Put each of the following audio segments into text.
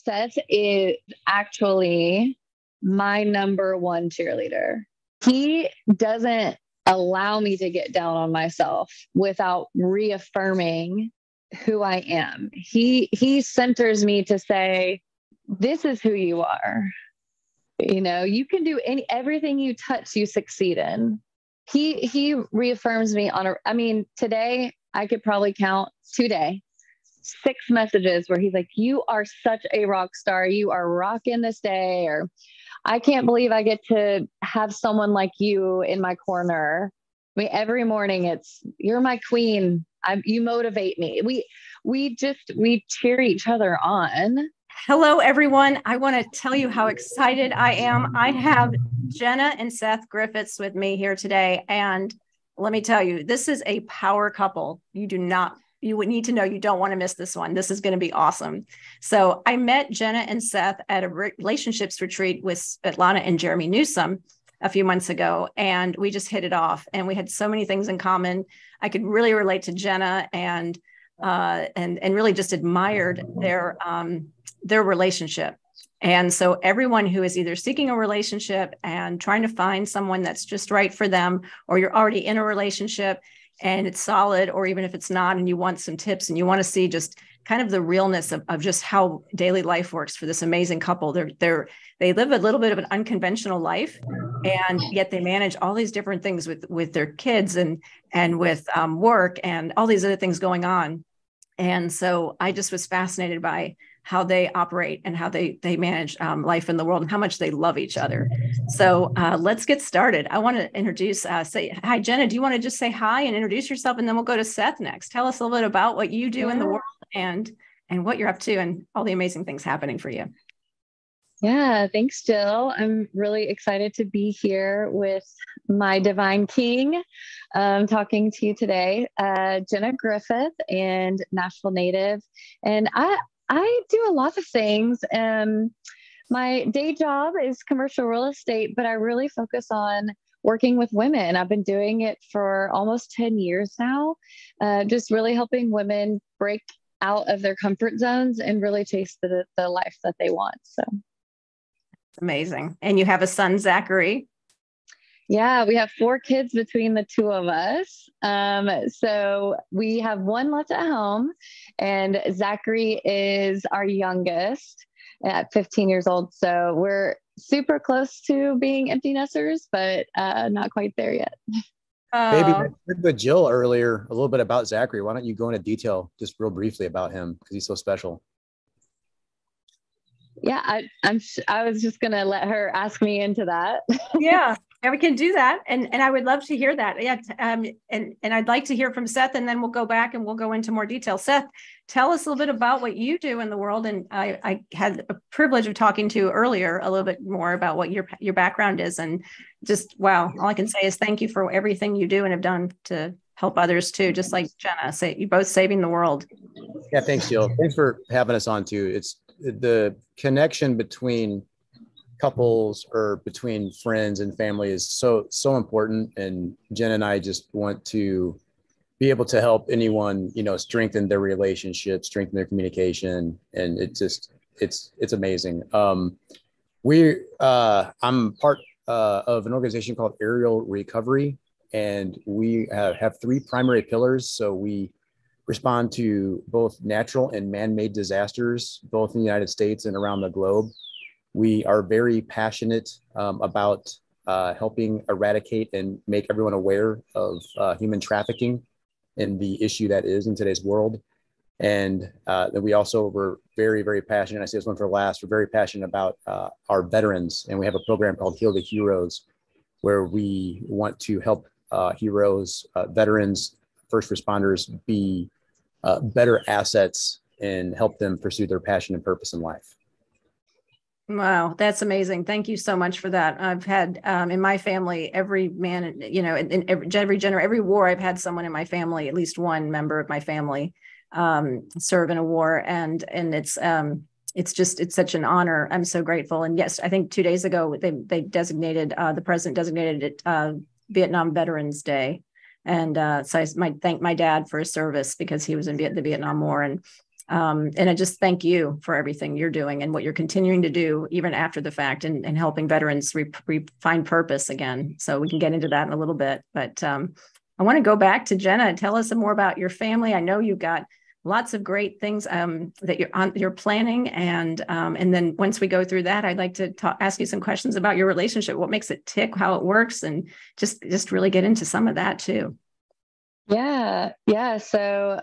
Seth is actually my number one cheerleader. He doesn't allow me to get down on myself without reaffirming who I am. He centers me to say, this is who you are. You know, you can do everything you touch, you succeed in. He reaffirms me today I could probably count today 6 messages where he's like, you are such a rock star. You are rocking this day. Or I can't believe I get to have someone like you in my corner. I mean, every morning it's, you're my queen. You motivate me. We cheer each other on. Hello, everyone. I want to tell you how excited I am. I have Jenna and Seth Griffiths with me here today. And let me tell you, this is a power couple. You would need to know you don't want to miss this one. This is going to be awesome. So I met Jenna and Seth at a relationships retreat with Svetlana and Jerremy Newsome a few months ago, and we just hit it off. And we had so many things in common. I could really relate to Jenna and really just admired their relationship. And so everyone who is either seeking a relationship and trying to find someone that's just right for them, or you're already in a relationship and it's solid, or even if it's not, and you want some tips and you want to see just kind of the realness of just how daily life works for this amazing couple. They live a little bit of an unconventional life, and yet they manage all these different things with their kids and with work and all these other things going on. And so I just was fascinated by how they operate and how they manage life in the world and how much they love each other. So let's get started. I want to introduce, say hi, Jenna. Do you want to just say hi and introduce yourself? And then we'll go to Seth next. Tell us a little bit about what you do in the world and what you're up to and all the amazing things happening for you. Yeah, thanks, Jill. I'm really excited to be here with my divine king, talking to you today, Jenna Griffith, and Nashville native. And I do a lot of things. My day job is commercial real estate, but I really focus on working with women. I've been doing it for almost 10 years now, just really helping women break out of their comfort zones and really chase the life that they want. So amazing. And you have a son, Zachary. Yeah, we have 4 kids between the 2 of us. So we have 1 left at home, and Zachary is our youngest at 15 years old. So we're super close to being empty nesters, but not quite there yet. Maybe I heard with Jill earlier a little bit about Zachary. Why don't you go into detail just real briefly about him, because he's so special. Yeah, I was just gonna let her ask me into that. Yeah, we can do that, and I would love to hear that. Yeah, and I'd like to hear from Seth, and then we'll go back and we'll go into more detail. Seth, tell us a little bit about what you do in the world. And I had a privilege of talking to you earlier a little bit more about what your background is, and just wow, all I can say is thank you for everything you do and have done to help others too. Just like Jenna, you both saving the world. Yeah, thanks, Jill. Thanks for having us on too. It's the connection between couples or between friends and family is so important. And Jen and I just want to be able to help anyone, strengthen their relationship, strengthen their communication. And it's amazing. I'm part of an organization called Aerialrecovery, and we have 3 primary pillars. So we respond to both natural and man-made disasters, both in the United States and around the globe. We are very passionate about helping eradicate and make everyone aware of human trafficking and the issue that is in today's world. And then we're very, very passionate. I say this one for last. We're very passionate about our veterans, and we have a program called Heroes, where we want to help heroes, veterans, first responders be better assets and help them pursue their passion and purpose in life. Wow, that's amazing. Thank you so much for that. I've had in my family, every man, in every war, I've had someone in my family, at least one member of my family, serve in a war, and it's such an honor. I'm so grateful. And yes, I think 2 days ago they designated the president designated it Vietnam Veterans Day, and so I might thank my dad for his service because he was in the Vietnam War, and And I just thank you for everything you're doing and what you're continuing to do, even after the fact, and helping veterans find purpose again. So we can get into that in a little bit. But I want to go back to Jenna and tell us some more about your family. I know you've got lots of great things that you're planning. And then once we go through that, I'd like to ask you some questions about your relationship, what makes it tick, how it works, and just really get into some of that too. Yeah. So,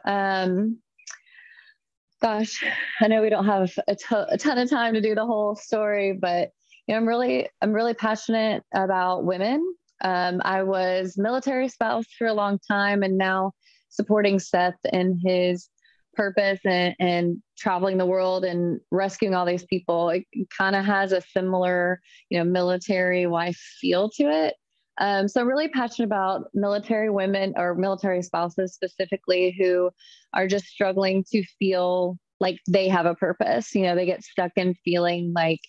gosh, I know we don't have a ton of time to do the whole story, but I'm really passionate about women. I was military spouse for a long time, and now supporting Seth in his purpose and traveling the world and rescuing all these people. It kind of has a similar, military wife feel to it. So I'm really passionate about military women or military spouses specifically who are just struggling to feel like they have a purpose. They get stuck in feeling like,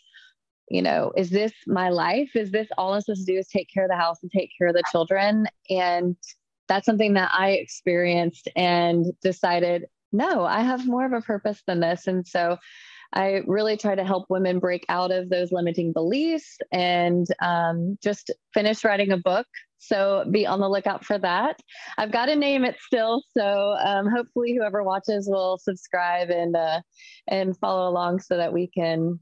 is this my life? Is this all I'm supposed to do is take care of the house and take care of the children? And that's something that I experienced and decided, no, I have more of a purpose than this. And so I really try to help women break out of those limiting beliefs and just finish writing a book. So be on the lookout for that. I've got to name it still. So hopefully whoever watches will subscribe and follow along so that we can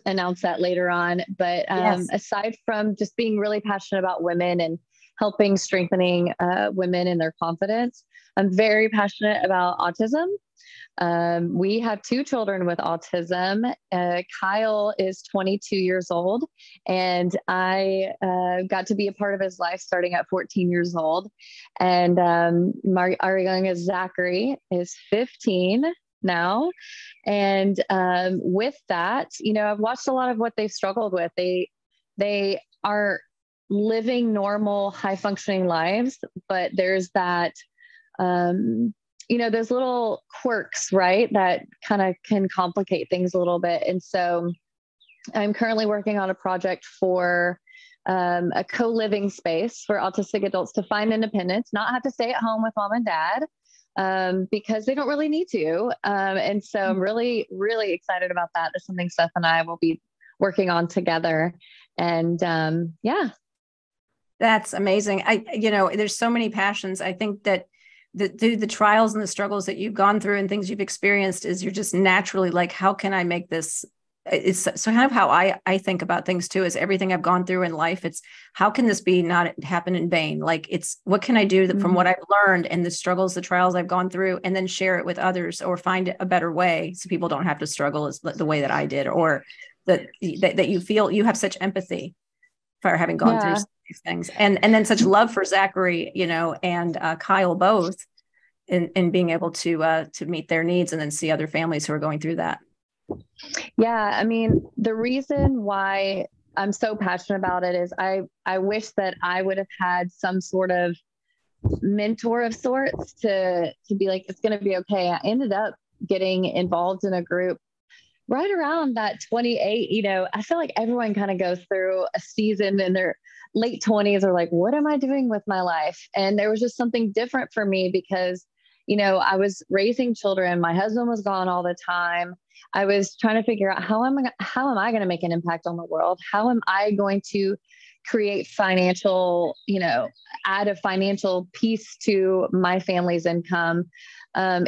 announce that later on. But Yes. Aside from just being really passionate about women and helping strengthening women in their confidence, I'm very passionate about autism. We have 2 children with autism. Kyle is 22 years old, and I got to be a part of his life starting at 14 years old. And our youngest Zachary is 15 now. And with that, I've watched a lot of what they've struggled with. They are living normal, high functioning lives, but there's that, those little quirks, right, that kind of can complicate things a little bit. And so I'm currently working on a project for a co-living space for autistic adults to find independence, not have to stay at home with mom and dad, because they don't really need to. And so I'm really, really excited about that. That's something Seth and I will be working on together. And yeah. That's amazing. There's so many passions. I think that through the trials and the struggles that you've gone through and things you've experienced is you're just naturally like, how can I make this? It's so kind of how I think about things too, is everything I've gone through in life. It's how can this be not happen in vain? Like it's, what can I do from what I've learned and the struggles, the trials I've gone through, and then share it with others or find a better way so people don't have to struggle as the way that I did, or that you feel you have such empathy for having gone through these things, and then such love for Zachary, and Kyle both, in being able to meet their needs and then see other families who are going through that. Yeah, I mean, the reason why I'm so passionate about it is I wish that I would have had some sort of mentor of sorts to be like, it's going to be okay. I ended up getting involved in a group right around that 28, I feel like everyone kind of goes through a season in their late 20s or like, what am I doing with my life? And there was just something different for me because, I was raising children. My husband was gone all the time. I was trying to figure out how am I going to make an impact on the world? How am I going to create financial, add a financial piece to my family's income?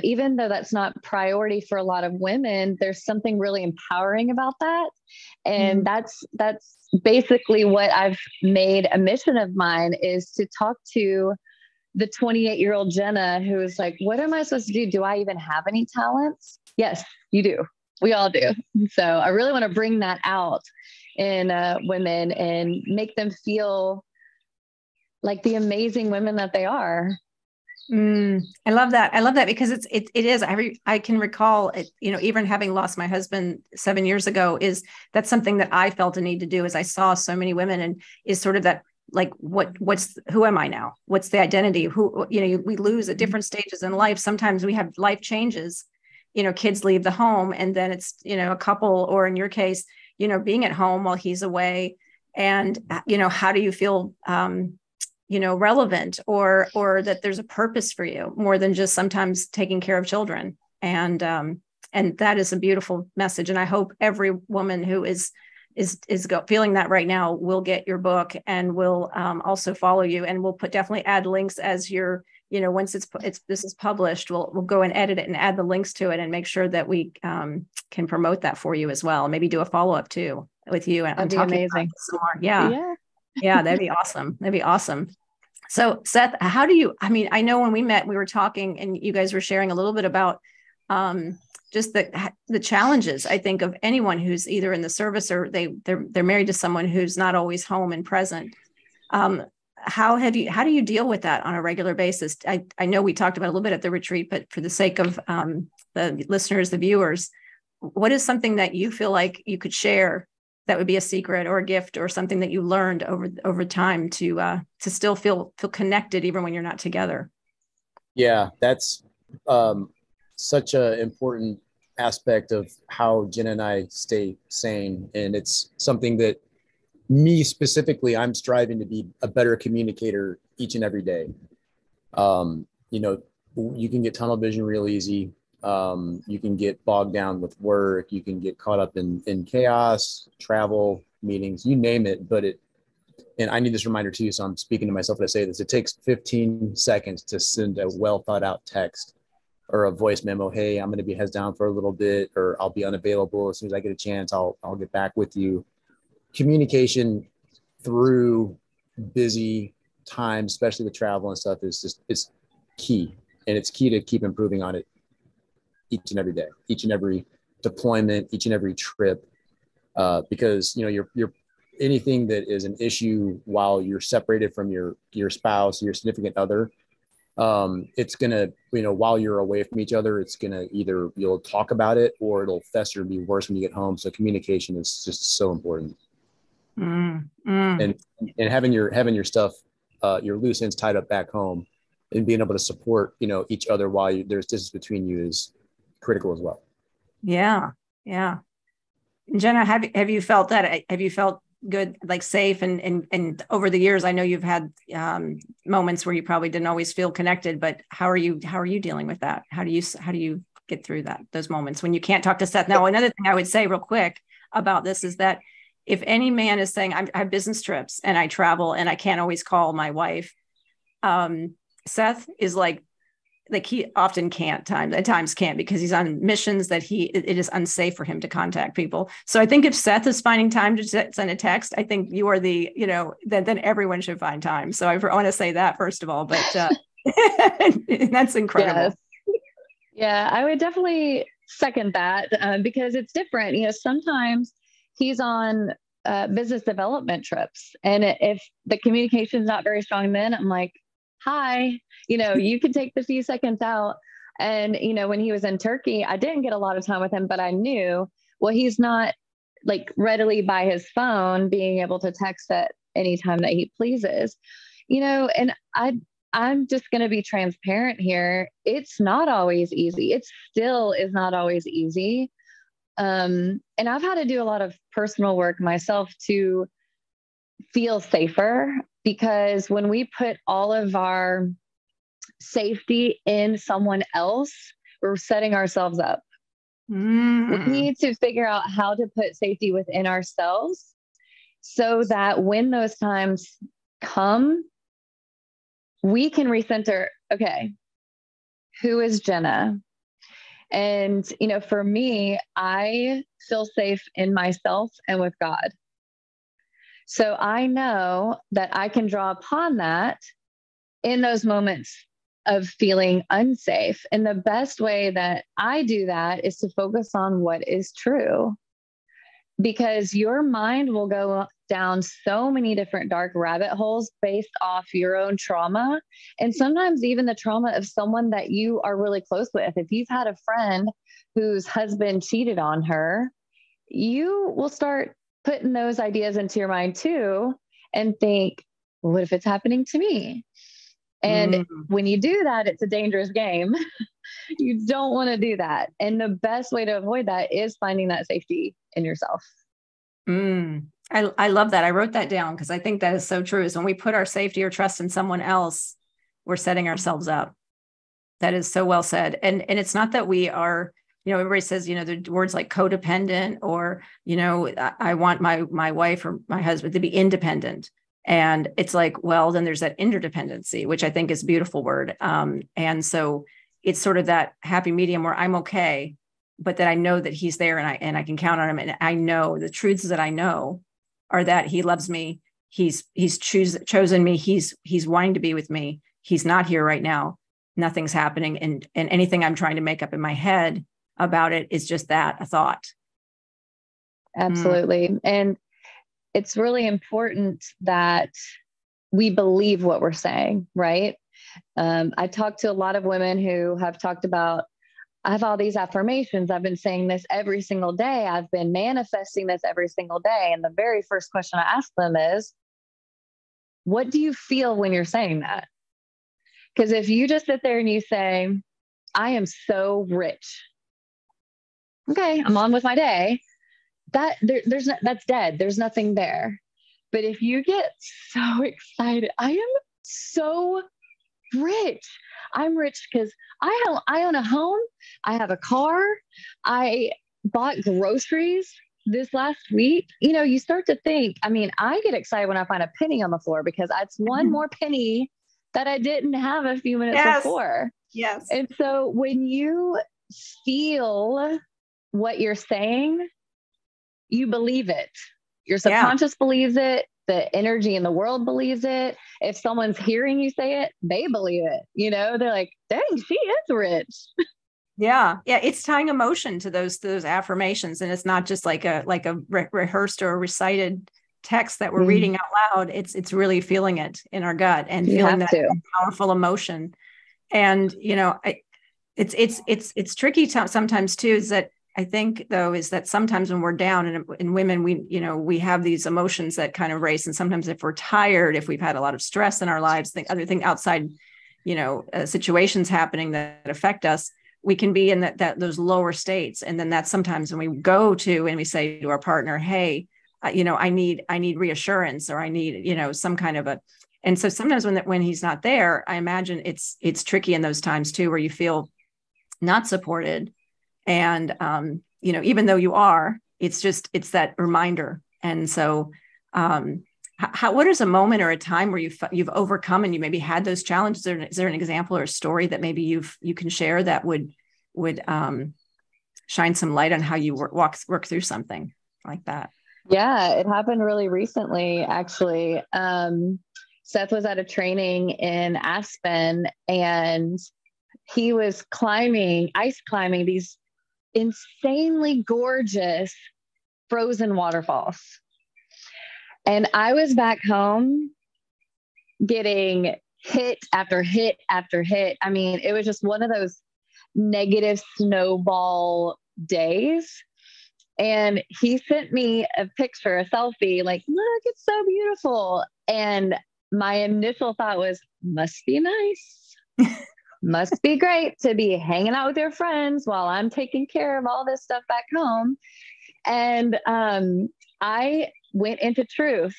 Even though that's not priority for a lot of women, there's something really empowering about that. And that's basically what I've made a mission of mine, is to talk to the 28-year-old Jenna who is like, what am I supposed to do? Do I even have any talents? Yes, you do. We all do. So I really want to bring that out in women and make them feel like the amazing women that they are. I love that. I love that because it is. I can recall it, even having lost my husband 7 years ago, that's something that I felt a need to do, as I saw so many women, and is sort of that, like, who am I now? What's the identity? We lose at different stages in life. Sometimes we have life changes, kids leave the home, and then it's, a couple, or in your case, being at home while he's away. And, how do you feel, relevant, or that there's a purpose for you more than just sometimes taking care of children. And that is a beautiful message. And I hope every woman who is feeling that right now will get your book and will also follow you. And we'll definitely add links as you're, once this is published, we'll go and edit it and add the links to it and make sure that we can promote that for you as well. Maybe do a follow-up too with you. And I'm talking amazing. Some more. Yeah, that'd be awesome. That'd be awesome. So Seth, how do you, I know when we met, we were talking and you guys were sharing a little bit about just the challenges, I think, of anyone who's either in the service or they're married to someone who's not always home and present. How do you deal with that on a regular basis? I know we talked about it a little bit at the retreat, but for the sake of the listeners, the viewers, what is something that you feel like you could share that would be a secret or a gift or something that you learned over time to still feel connected even when you're not together? Yeah, that's such an important aspect of how Jenna and I stay sane. And it's something that me specifically, I'm striving to be a better communicator each and every day. You can get tunnel vision real easy. You can get bogged down with work. You can get caught up in chaos, travel, meetings, you name it. And I need this reminder too, so I'm speaking to myself as I say this. It takes 15 seconds to send a well thought out text or a voice memo. Hey, I'm going to be heads down for a little bit, or I'll be unavailable. As soon as I get a chance, I'll get back with you. Communication through busy times, especially with travel and stuff, is key. And it's key to keep improving on it each and every day, each and every deployment, each and every trip, because you're anything that is an issue while you're separated from your spouse, your significant other, it's gonna, while you're away from each other, it's gonna either you'll talk about it or it'll fester and be worse when you get home. So communication is just so important. And having your stuff, your loose ends tied up back home, and being able to support each other while there's distance between you is critical as well. Yeah. Jenna, have you felt that? Have you felt good, like safe, and over the years, I know you've had moments where you probably didn't always feel connected, but how are you dealing with that? How do you get through those moments when you can't talk to Seth? Now, another thing I would say real quick about this is that if any man is saying, I have business trips and I travel and I can't always call my wife, Seth is like he often can't at times can't, because he's on missions that it is unsafe for him to contact people. So I think if Seth is finding time to send a text, I think you are then everyone should find time. So I want to say that first of all, but that's incredible. Yes. Yeah, I would definitely second that because it's different. Sometimes he's on business development trips, and if the communication is not very strong, then I'm like, hi, you can take the few seconds out. And, when he was in Turkey, I didn't get a lot of time with him, but I knew, well, he's not like readily by his phone being able to text at any time that he pleases, and I'm just going to be transparent here. It's not always easy. It still is not always easy. And I've had to do a lot of personal work myself to feel safer, because when we put all of our safety in someone else, we're setting ourselves up. We need to figure out how to put safety within ourselves so that when those times come, we can recenter, okay, who is Jenna? And, for me, I feel safe in myself and with God. So I know that I can draw upon that in those moments of feeling unsafe. And the best way that I do that is to focus on what is true, because your mind will go down so many different dark rabbit holes based off your own trauma. And sometimes even the trauma of someone that you are really close with. If you've had a friend whose husband cheated on her, you will start putting those ideas into your mind too, and think, well, what if it's happening to me? And when you do that, it's a dangerous game. You don't want to do that. And the best way to avoid that is finding that safety in yourself. I love that. I wrote that down because I think that is so true. Is when we put our safety or trust in someone else, we're setting ourselves up. That is so well said. And it's not that we are everybody says, the words like codependent, or, I want my wife or my husband to be independent. And it's like, well, then there's that interdependency, which I think is a beautiful word. And so it's sort of that happy medium where I'm okay, but that I know that he's there and I can count on him. And I know the truths that I know are that he loves me. He's chosen me. He's wanting to be with me. He's not here right now. Nothing's happening. And anything I'm trying to make up in my head about it is just that, a thought. Absolutely. And it's really important that we believe what we're saying, right? I talk to a lot of women who have talked about, I have all these affirmations. I've been saying this every single day. I've been manifesting this every single day. And the very first question I ask them is, what do you feel when you're saying that? Because if you just sit there and you say, I am so rich. Okay, I'm on with my day. That's dead. There's nothing there. But if you get so excited, I am so rich. I'm rich because I own a home. I have a car. I bought groceries this last week. You start to think, I get excited when I find a penny on the floor because it's one more penny that I didn't have a few minutes before. Yes. And so when you feel what you're saying, you believe it. Your subconscious believes it. The energy in the world believes it. If someone's hearing you say it, they believe it. They're like, dang, she is rich. Yeah. It's tying emotion to those affirmations. And it's not just like a rehearsed or recited text that we're reading out loud. It's really feeling it in our gut and feeling that powerful emotion. And, it's tricky sometimes too, is that I think though, is that sometimes when we're down and women, we have these emotions that kind of race. And sometimes if we're tired, if we've had a lot of stress in our lives, other thing outside, situations happening that affect us, we can be in those lower states. And then that's sometimes when we go to and we say to our partner, hey, I need reassurance, or I need, some kind of a, and so sometimes when he's not there, I imagine it's tricky in those times too, where you feel not supported. And, even though you are, it's that reminder. And so, what is a moment or a time where you've overcome and you maybe had those challenges? Is there an example or a story that maybe you can share that would shine some light on how you work through something like that? Yeah, it happened really recently, actually. Seth was at a training in Aspen, and he was ice climbing these insanely gorgeous frozen waterfalls. And I was back home getting hit after hit after hit. It was just one of those negative snowball days. And he sent me a picture, a selfie, like, look, it's so beautiful. And my initial thought was, must be nice. Must be great to be hanging out with your friends while I'm taking care of all this stuff back home. And I went into truth.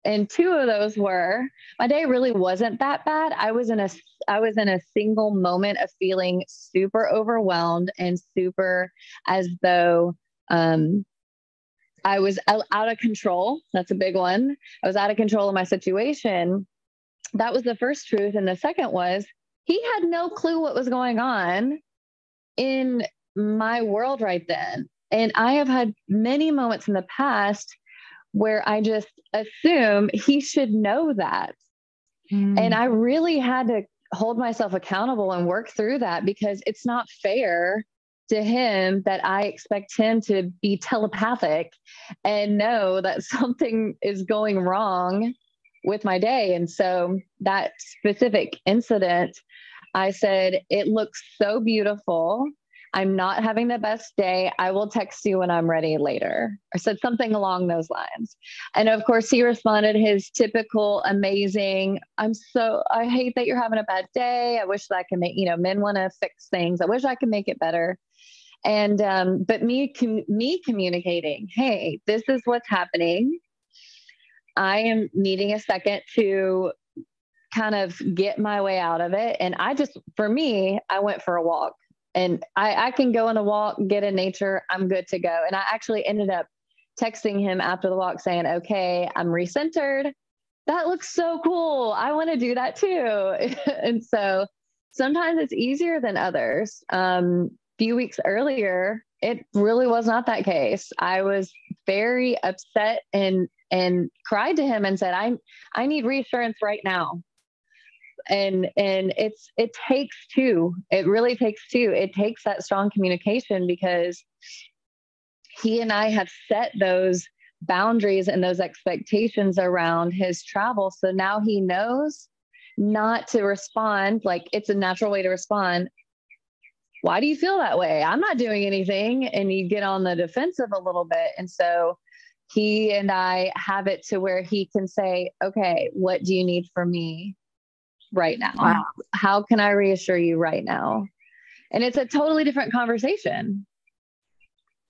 And two of those were, my day really wasn't that bad. I was in a single moment of feeling super overwhelmed and super as though I was out of control. That's a big one. I was out of control of my situation. That was the first truth. And the second was, he had no clue what was going on in my world right then. And I have had many moments in the past where I just assume he should know that. And I really had to hold myself accountable and work through that, because it's not fair to him that I expect him to be telepathic and know that something is going wrong with my day. And so that specific incident, I said, it looks so beautiful. I'm not having the best day. I will text you when I'm ready later. I said something along those lines. And of course he responded his typical amazing, I hate that you're having a bad day. I wish that I can make, men want to fix things. I wish I could make it better. And, but me communicating, hey, this is what's happening. I am needing a second to kind of get my way out of it. And for me, I went for a walk. and I can go on a walk, get in nature. I'm good to go. And I actually ended up texting him after the walk saying, okay, I'm recentered. That looks so cool. I want to do that too. And so sometimes it's easier than others. Few weeks earlier, it really was not that case. I was very upset and cried to him and said, I need reassurance right now. And it takes two. It really takes two. It takes that strong communication, because he and I have set those boundaries and those expectations around his travel. So now he knows not to respond. Like, it's a natural way to respond. Why do you feel that way? I'm not doing anything. And you get on the defensive a little bit. And so he and I have it to where he can say, okay, what do you need from me right now? Wow. How can I reassure you right now? And it's a totally different conversation.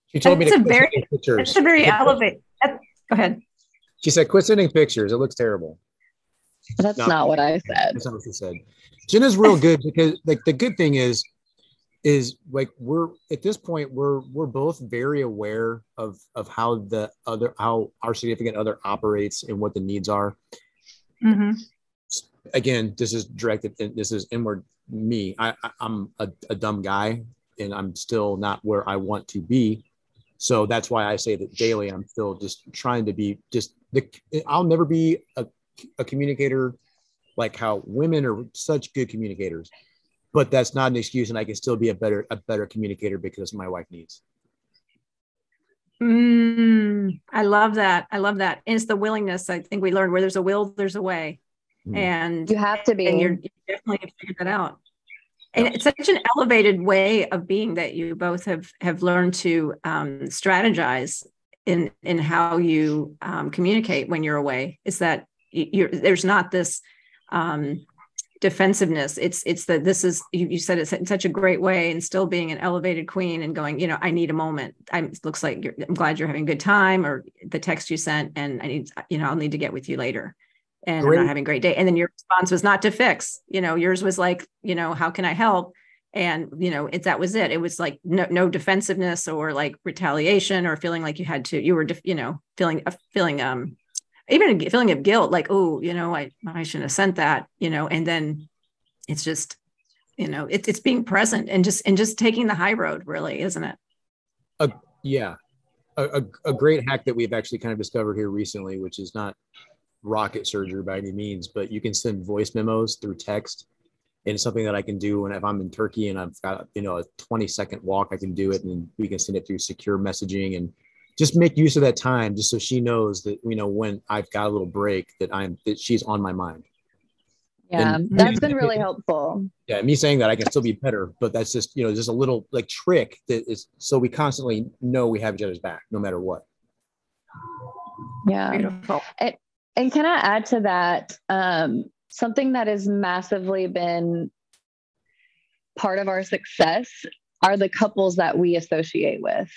She told me to quit sending It's pictures. a very elevated. Go ahead. She said, quit sending pictures. It looks terrible. That's not what I said. That's not what she said. Jenna's real good, because like the good thing is like, we're at this point, we're both very aware of how our significant other operates and what the needs are. Mm-hmm. Again, this is directed, this is inward me. I'm a dumb guy, and I'm still not where I want to be. So that's why I say that daily, I'm still just trying to be I'll never be a communicator like how women are such good communicators, but that's not an excuse. And I can still be a better communicator because of my wife needs. I love that. And it's the willingness. I think we learned, where there's a will, there's a way. And you have to be, and you definitely figured that out. And it's such an elevated way of being that you both have learned to strategize in how you communicate when you're away. Is that there's not this defensiveness. You said it in such a great way, and still being an elevated queen and going, I need a moment. It looks like I'm glad you're having a good time, or the text you sent, and I need, I'll need to get with you later. And I'm not having a great day. And then your response was not to fix, yours was like, how can I help? And, that was it. It was like no defensiveness or like retaliation or feeling like you had to, you were, feeling even a feeling of guilt, like, oh, I shouldn't have sent that, and then it's just, it's being present and just taking the high road, really, isn't it? A great hack that we've actually kind of discovered here recently, which is not rocket surgery by any means, but you can send voice memos through text. And it's something that I can do. And if I'm in Turkey and I've got, a 20-second walk, I can do it, and we can send it through secure messaging and just make use of that time, just so she knows that, when I've got a little break, that she's on my mind. Yeah, that's been really helpful. Yeah, me saying that, I can still be better, but that's just, just a little like trick that is, so we constantly know we have each other's back no matter what. Yeah. Beautiful. And can I add to that, something that has massively been part of our success are the couples that we associate with.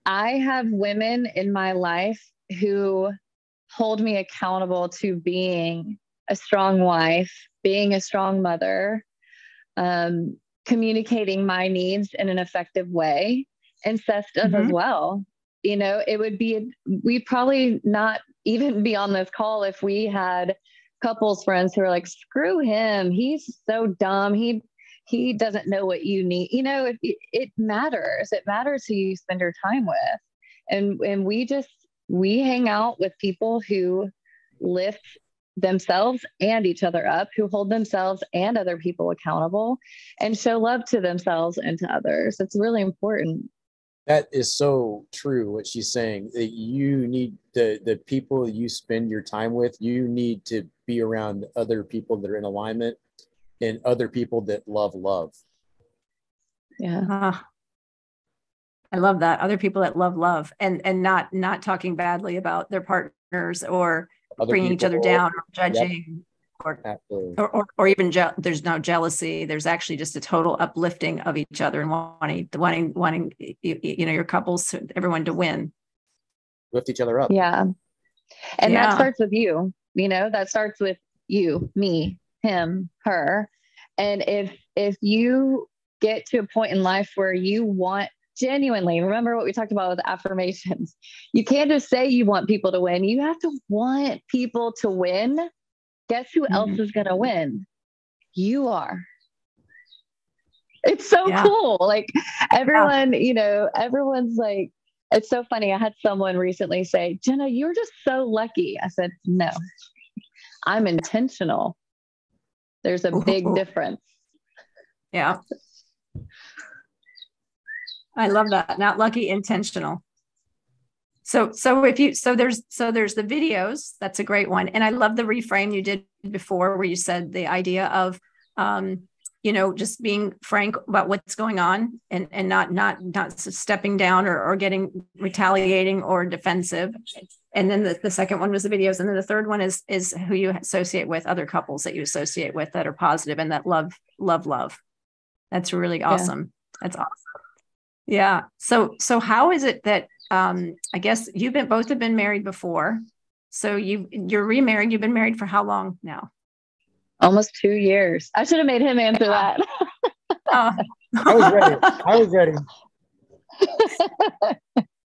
I have women in my life who hold me accountable to being a strong wife, being a strong mother, communicating my needs in an effective way. And Seth does as well. We'd probably not even be on this call if we had couples friends who are like, screw him, he's so dumb, he doesn't know what you need. It matters. It matters who you spend your time with. And we hang out with people who lift themselves and each other up, who hold themselves and other people accountable, and show love to themselves and to others. It's really important. That is so true, what she's saying. That you need the people you spend your time with, you need to be around other people that are in alignment and other people that love. Yeah. I love that. Other people that love and not talking badly about their partners or bringing each other down or judging. Yep. Or even there's no jealousy. There's actually just a total uplifting of each other and wanting your couples, everyone to win, lift each other up. Yeah, that starts with you. That starts with you, me, him, her, And if you get to a point in life where you want genuinely, remember what we talked about with affirmations, you can't just say you want people to win. You have to want people to win. Guess who else is going to win? You are. It's so cool. Like everyone, everyone's like, it's so funny. I had someone recently say, Jenna, you're just so lucky. I said, no, I'm intentional. There's a big difference. Yeah. I love that. Not lucky, intentional. So there's the videos. That's a great one. And I love the reframe you did before where you said the idea of, just being frank about what's going on and not stepping down or getting retaliating or defensive. And then the second one was the videos. And then the third one is who you associate with, other couples that you associate with that are positive and that love. That's really awesome. Yeah. That's awesome. Yeah. So how is it that, I guess both have been married before. So you're remarried. You've been married for how long now? Almost 2 years. I should have made him answer that. I was ready.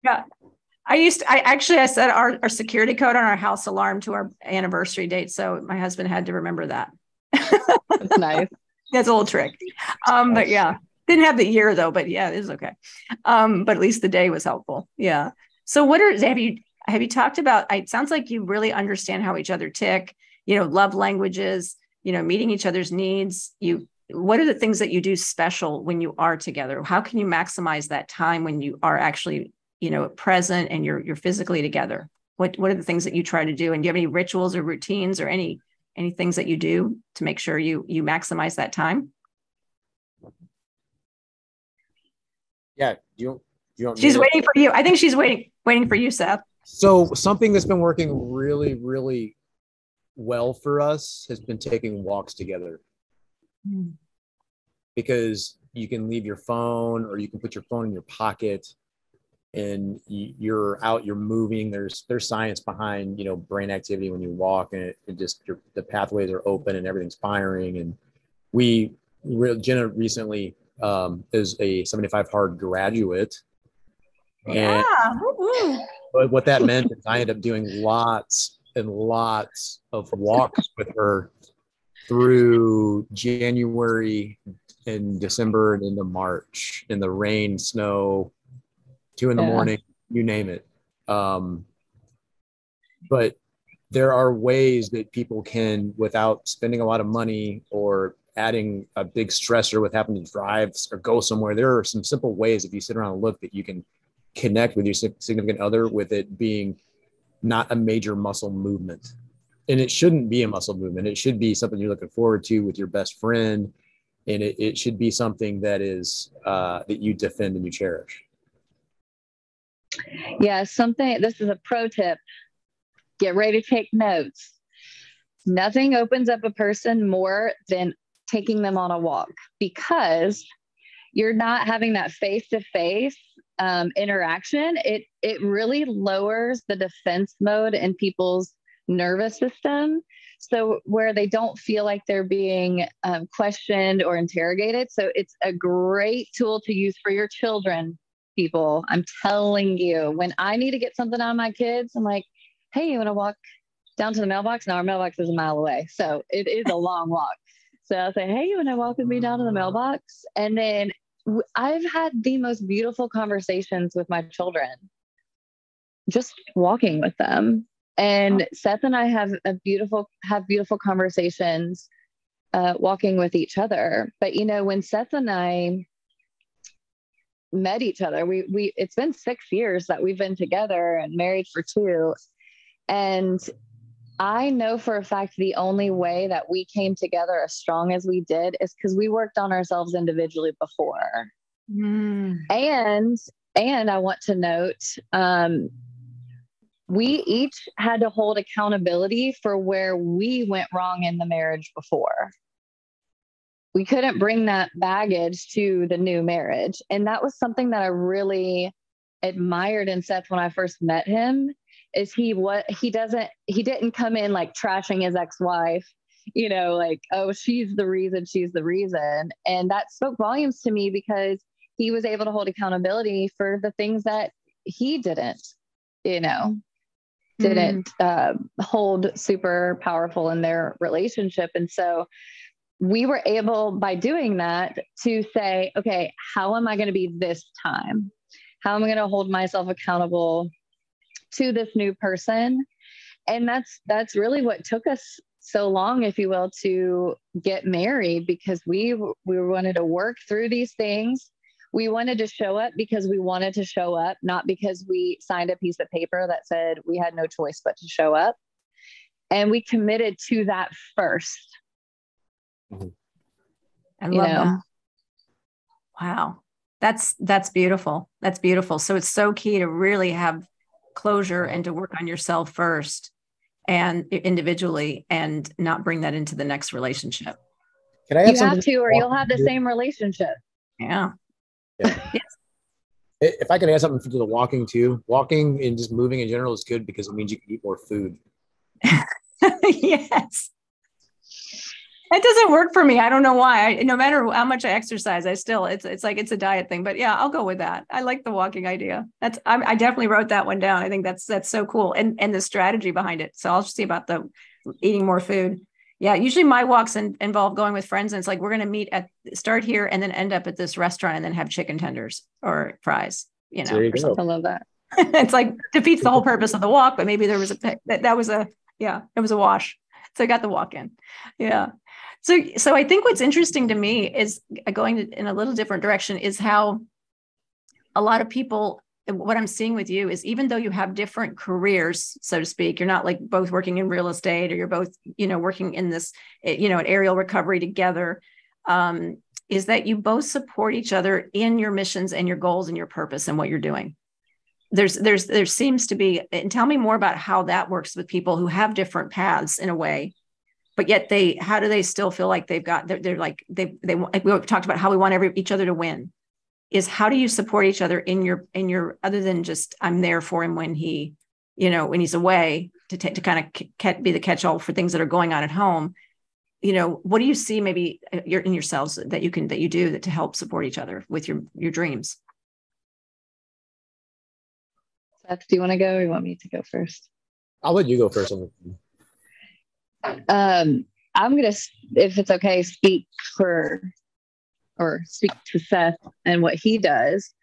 Yeah. I set our security code on our house alarm to our anniversary date. So my husband had to remember that. That's nice. That's a little trick. But yeah, didn't have the year though, but yeah, it is okay. But at least the day was helpful. Yeah. So have you talked about, it sounds like you really understand how each other tick, love languages, meeting each other's needs. What are the things that you do special when you are together? How can you maximize that time when you are actually, present and you're physically together? What are the things that you try to do? And do you have any rituals or routines or any things that you do to make sure you maximize that time? Yeah. You want she's waiting for you. I think she's waiting for you, Seth. So something that's been working really, really well for us has been taking walks together. Because you can leave your phone or you can put your phone in your pocket and you're out, you're moving. There's science behind, brain activity when you walk, and the pathways are open and everything's firing. And Jenna recently is a 75 hard graduate. Yeah. But what that meant is I ended up doing lots and lots of walks with her through January and December and into March in the rain, snow, 2 a.m, you name it. But there are ways that people can, without spending a lot of money or adding a big stressor with having to drive or go somewhere, there are some simple ways if you sit around and look that you can connect with your significant other with it being not a major muscle movement. And it shouldn't be a muscle movement. It should be something you're looking forward to with your best friend. And it should be something that is that you defend and you cherish. Yeah, this is a pro tip. Get ready to take notes. Nothing opens up a person more than taking them on a walk, because you're not having that face-to-face interaction. It really lowers the defense mode in people's nervous system, so where they don't feel like they're being questioned or interrogated. So it's a great tool to use for your children, people. I'm telling you, when I need to get something out of my kids, I'm like, hey, you want to walk down to the mailbox? Now our mailbox is a mile away, so it is a long walk. So I'll say, hey, you want to walk with me down to the mailbox? And then I've had the most beautiful conversations with my children just walking with them. And Seth and I have beautiful conversations walking with each other. But when Seth and I met each other, we it's been 6 years that we've been together and married for 2. And I know for a fact the only way that we came together as strong as we did is because we worked on ourselves individually before. And I want to note, we each had to hold accountability for where we went wrong in the marriage before. We couldn't bring that baggage to the new marriage. And that was something that I really admired in Seth when I first met him, is he didn't come in like trashing his ex-wife. like, oh, she's the reason, she's the reason. And that spoke volumes to me because he was able to hold accountability for the things that he didn't hold super powerful in their relationship. And so we were able, by doing that, to say, okay, how am I going to be this time? How am I going to hold myself accountable to this new person? And that's really what took us so long, if you will, to get married, because we wanted to work through these things. We wanted to show up because we wanted to show up, not because we signed a piece of paper that said we had no choice but to show up. And we committed to that first. I love that. Wow. That's beautiful. That's beautiful. So it's so key to really have closure and to work on yourself first and individually, and not bring that into the next relationship. Can I add you have to, or you'll have the same relationship. Yeah. Yes. If I could add something to the walking too, walking and just moving in general is good because it means you can eat more food. Yes. That doesn't work for me. I don't know why. No matter how much I exercise, it's like it's a diet thing. But yeah, I'll go with that. I like the walking idea. I definitely wrote that one down. I think that's so cool, and the strategy behind it. So I'll just see about the eating more food. Yeah, usually my walks involve going with friends, and it's like we're going to start here and then end up at this restaurant and then have chicken tenders or fries. There you go. I love that. It's like defeats the whole purpose of the walk, but maybe there was it was a wash. So I got the walk in. Yeah. So I think what's interesting to me is going in a little different direction is how a lot of people, what I'm seeing with you is, even though you have different careers, so to speak, you're not like both working in real estate, or you're both, working in this, at aerial recovery together, is that you both support each other in your missions and your goals and your purpose and what you're doing. There seems to be, and tell me more about how that works with people who have different paths in a way, but yet how do they still feel like we talked about how we want each other to win, is how do you support each other in your, other than just, I'm there for him when he, when he's away, to kind of be the catch-all for things that are going on at home. What do you see maybe in yourselves that you do to help support each other with your dreams? Seth, do you want to go, or you want me to go first? I'll let you go first. I'm going to, if it's okay, speak to Seth and what he does.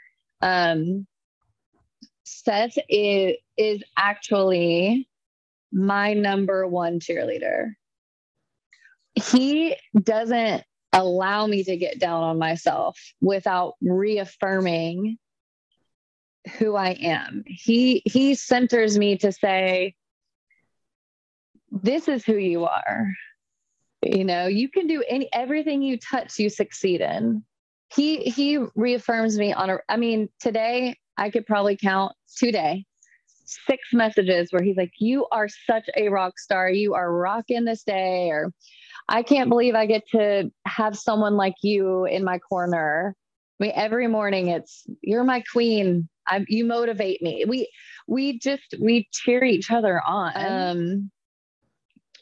Seth is actually my number one cheerleader. He doesn't allow me to get down on myself without reaffirming who I am. He centers me to say, this is who you are. You can do everything you touch, you succeed in. He reaffirms me today I could probably count today 6 messages where he's like, you are such a rock star. You are rocking this day. Or I can't believe I get to have someone like you in my corner. Every morning it's, you're my queen. You motivate me. We cheer each other on.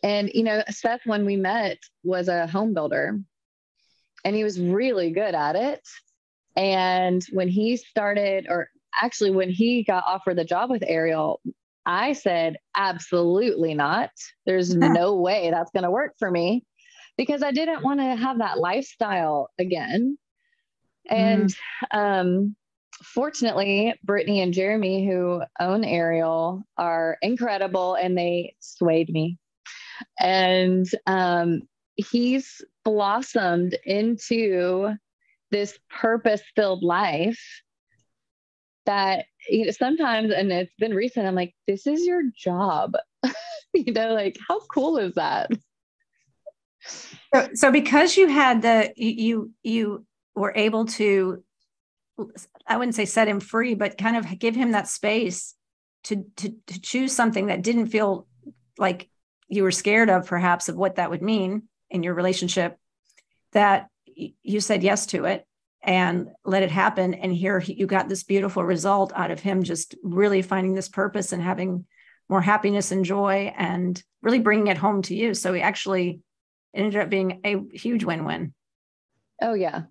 And, Seth, when we met, was a home builder, and he was really good at it. And when he started, or actually when he got offered the job with Ariel, I said, absolutely not. There's no way that's going to work for me, because I didn't want to have that lifestyle again. And, fortunately, Brittany and Jeremy, who own Ariel, are incredible, and they swayed me. And he's blossomed into this purpose-filled life that sometimes, and it's been recent, I'm like, this is your job. How cool is that? So because you had you were able to, I wouldn't say set him free, but kind of give him that space to choose something that didn't feel like you were scared of, perhaps, of what that would mean in your relationship, that you said yes to it and let it happen. And here you got this beautiful result out of him just really finding this purpose and having more happiness and joy and really bringing it home to you. So he actually it ended up being a huge win-win. Oh yeah.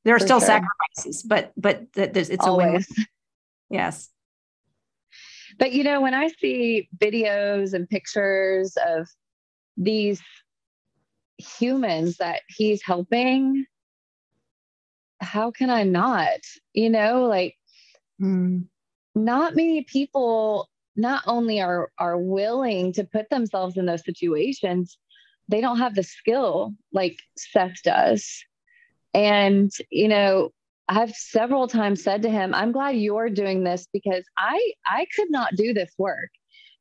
There are For still sure. sacrifices, but it's Always. a win-win. Yes. But when I see videos and pictures of these humans that he's helping, how can I not? Like not many people not only are willing to put themselves in those situations, they don't have the skill like Seth does. And, I've several times said to him, I'm glad you're doing this because I could not do this work.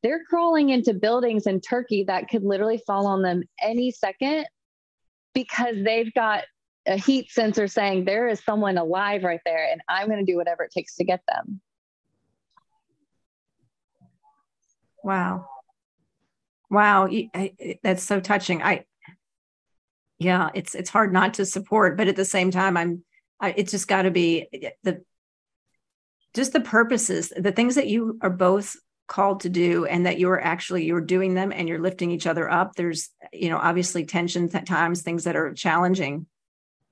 They're crawling into buildings in Turkey that could literally fall on them any second because they've got a heat sensor saying there is someone alive right there and I'm going to do whatever it takes to get them. Wow. That's so touching. It's hard not to support, but at the same time, it's just got to be the purposes, the things that you are both called to do and that you're doing them and you're lifting each other up. There's, obviously tensions at times, things that are challenging,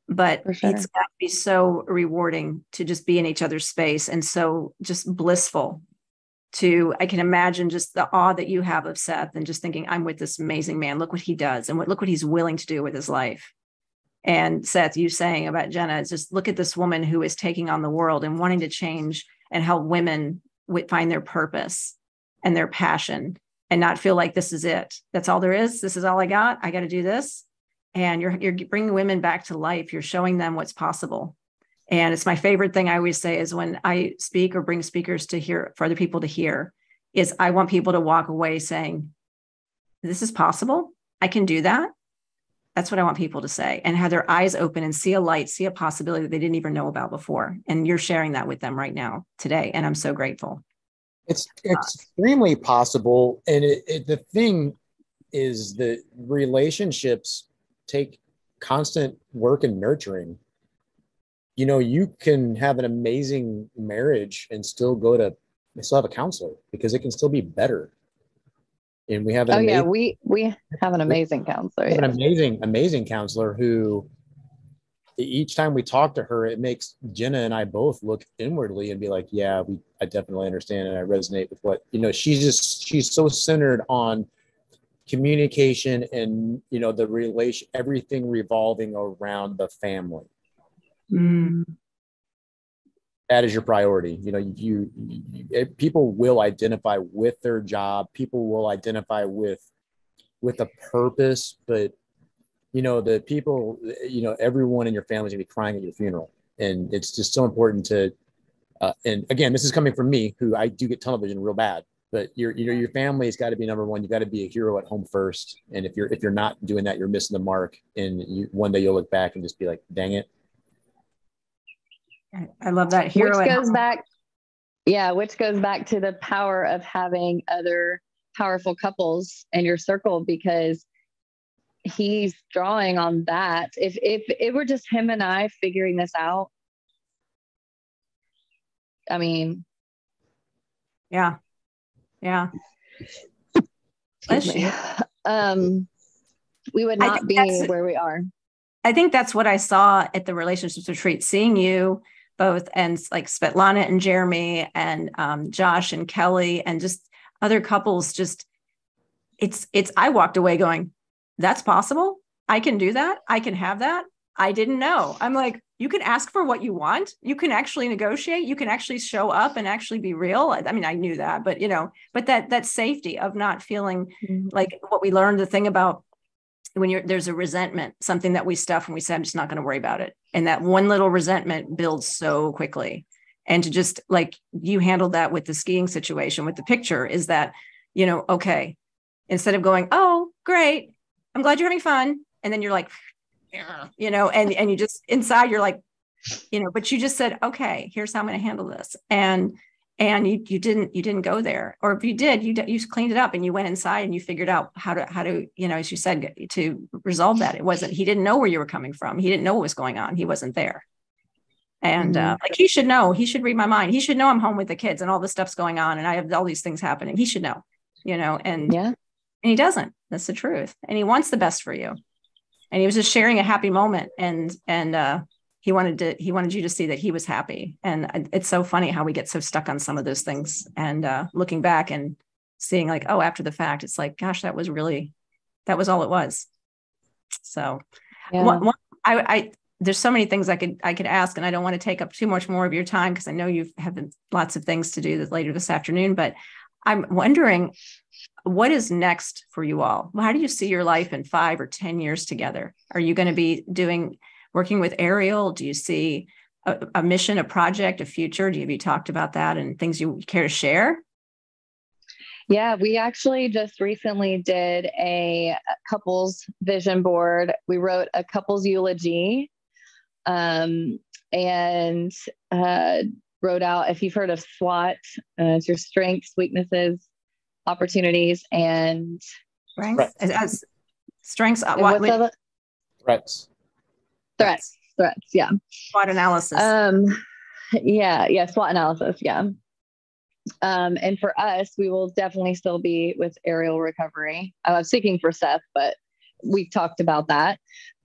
but sure. It's got to be so rewarding to just be in each other's space and so just blissful I can imagine just the awe that you have of Seth and just thinking, I'm with this amazing man. Look what he does and look what he's willing to do with his life. And Seth, you saying about Jenna is just look at this woman who is taking on the world and wanting to change and help women find their purpose and their passion and not feel like this is it. That's all there is. This is all I got. I got to do this. And you're bringing women back to life. You're showing them what's possible. And it's my favorite thing I always say is when I speak or bring speakers to hear for other people to hear is I want people to walk away saying, this is possible. I can do that. That's what I want people to say and have their eyes open and see a light, see a possibility that they didn't even know about before. And you're sharing that with them right now today. And I'm so grateful. It's extremely possible. And the thing is that relationships take constant work and nurturing. You can have an amazing marriage and still have a counselor because it can still be better. And we have we have an amazing counselor. We have an amazing counselor who each time we talk to her, it makes Jenna and I both look inwardly and be like, yeah, I definitely understand and I resonate with what, she's so centered on communication and, the relation, everything revolving around the family. That is your priority. People will identify with their job. People will identify with a purpose, but the people, everyone in your family is gonna be crying at your funeral. And it's just so important to, and again, this is coming from me, who I do get tunnel vision real bad, but your family has got to be number one. You got to be a hero at home first. And if you're not doing that, you're missing the mark. And one day you'll look back and just be like, dang it. I love that. Hero which goes back to the power of having other powerful couples in your circle, because he's drawing on that. If it were just him and I figuring this out, I mean, yeah. Excuse me. We would not be where we are. I think that's what I saw at the relationships retreat, seeing you both and like Svetlana and Jerremy and Josh and Kelly and just other couples. Just I walked away going, that's possible. I can do that. I can have that. I didn't know. I'm like, you can ask for what you want. You can actually negotiate. You can actually show up and actually be real. I mean, I knew that, but that safety of not feeling like what we learned, the thing about when there's a resentment, something that we stuff and we say, I'm just not going to worry about it. And that one little resentment builds so quickly. And to just like you handled that with the skiing situation, with the picture is that, okay, instead of going, oh, great, I'm glad you're having fun. And then you're like, and you just inside you're like, but you just said, okay, here's how I'm going to handle this. And you didn't go there, or if you did, you cleaned it up and you went inside and you figured out how to, as you said, to resolve that. He didn't know where you were coming from. He didn't know what was going on. He wasn't there. And like, he should know, he should read my mind. He should know I'm home with the kids and all this stuff's going on. And I have all these things happening. He should know, and yeah. And he doesn't. That's the truth. And he wants the best for you. And he was just sharing a happy moment. And he wanted you to see that he was happy. And it's so funny how we get so stuck on some of those things, and looking back and seeing like, oh, after the fact, it's like, gosh, that was all it was. So yeah. There's so many things I could ask, and I don't want to take up too much more of your time because I know you have lots of things to do later this afternoon, but I'm wondering, what is next for you all? How do you see your life in 5 or 10 years together? Are you going to be working with Ariel? Do you see a mission, a project, a future? Have you talked about that and things you care to share? Yeah, we actually just recently did a couples vision board. We wrote a couples eulogy, and wrote out, if you've heard of SWAT, it's your strengths, weaknesses, opportunities, and strengths. As strengths. Threats. Yeah. SWOT analysis. Yeah. SWOT analysis. Yeah. And for us, we will definitely still be with aerial recovery. I was seeking for Seth, but we've talked about that.